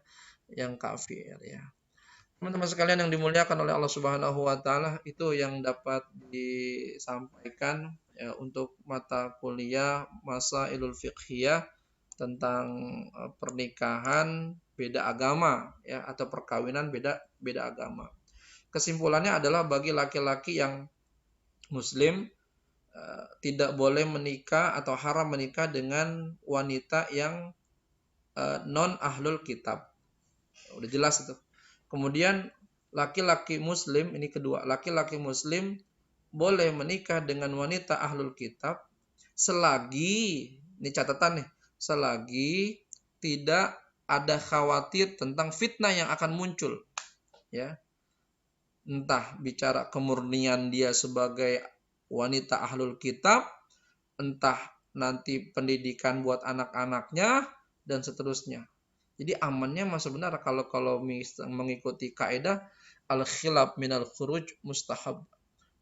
yang kafir, ya. Teman-teman sekalian yang dimuliakan oleh Allah Subhanahu wa taala, itu yang dapat disampaikan ya, untuk mata kuliah Masailul Fiqhiyah tentang pernikahan beda agama, ya, atau perkawinan beda agama. Kesimpulannya adalah bagi laki-laki yang muslim tidak boleh menikah atau haram menikah dengan wanita yang non ahlul kitab. Udah jelas itu. Kemudian laki-laki muslim, ini kedua, laki-laki muslim boleh menikah dengan wanita ahlul kitab selagi, ini catatan nih, selagi tidak ada khawatir tentang fitnah yang akan muncul, ya. Entah bicara kemurnian dia sebagai wanita ahlul kitab, entah nanti pendidikan buat anak-anaknya dan seterusnya. Jadi amannya mah sebenarnya kalau mengikuti kaidah al-khilaf minal khuruj mustahab.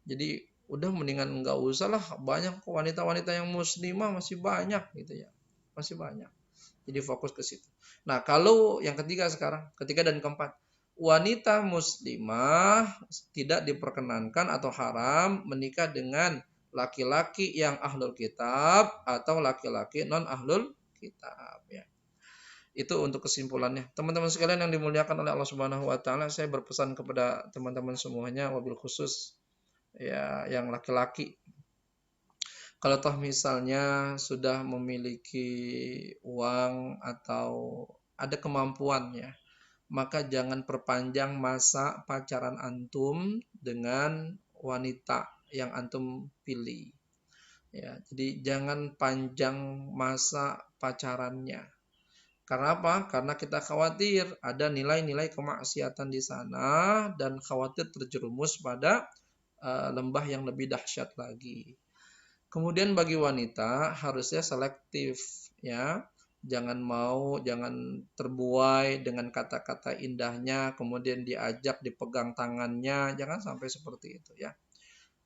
Jadi udah mendingan enggak usah lah, banyak wanita-wanita yang muslimah masih banyak gitu ya. Masih banyak. Jadi fokus ke situ. Nah, kalau yang ketiga dan keempat, wanita muslimah tidak diperkenankan atau haram menikah dengan laki-laki yang ahlul kitab atau laki-laki non ahlul kitab, ya. Itu untuk kesimpulannya. Teman-teman sekalian yang dimuliakan oleh Allah Subhanahu wa taala, saya berpesan kepada teman-teman semuanya, wabil khusus ya yang laki-laki. Kalau toh misalnya sudah memiliki uang atau ada kemampuan ya, maka jangan perpanjang masa pacaran antum dengan wanita yang antum pilih. Ya, jadi jangan panjang masa pacarannya. Karena apa? Karena kita khawatir ada nilai-nilai kemaksiatan di sana dan khawatir terjerumus pada lembah yang lebih dahsyat lagi. Kemudian bagi wanita harusnya selektif ya. Jangan terbuai dengan kata-kata indahnya, kemudian diajak, dipegang tangannya, jangan sampai seperti itu ya.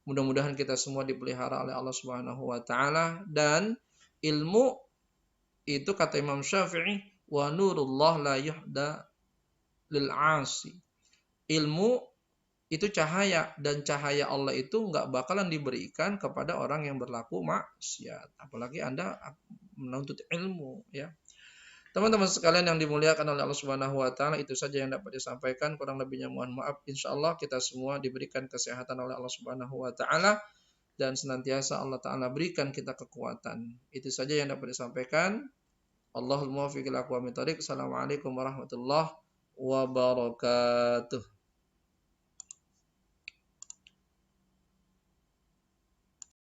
Mudah-mudahan kita semua dipelihara oleh Allah Subhanahu wa taala, dan ilmu itu kata Imam Syafi'i, wa nurullah la yuhda lil 'asi. Ilmu itu cahaya, dan cahaya Allah itu nggak bakalan diberikan kepada orang yang berlaku maksiat. Apalagi Anda menuntut ilmu ya. Teman-teman sekalian yang dimuliakan oleh Allah Subhanahu wa taala, itu saja yang dapat disampaikan, kurang lebihnya mohon maaf. Insyaallah kita semua diberikan kesehatan oleh Allah Subhanahu wa taala dan senantiasa Allah taala berikan kita kekuatan. Itu saja yang dapat disampaikan. Allahul muwaffiq ila aqwamit thoriq. Assalamualaikum warahmatullahi wabarakatuh.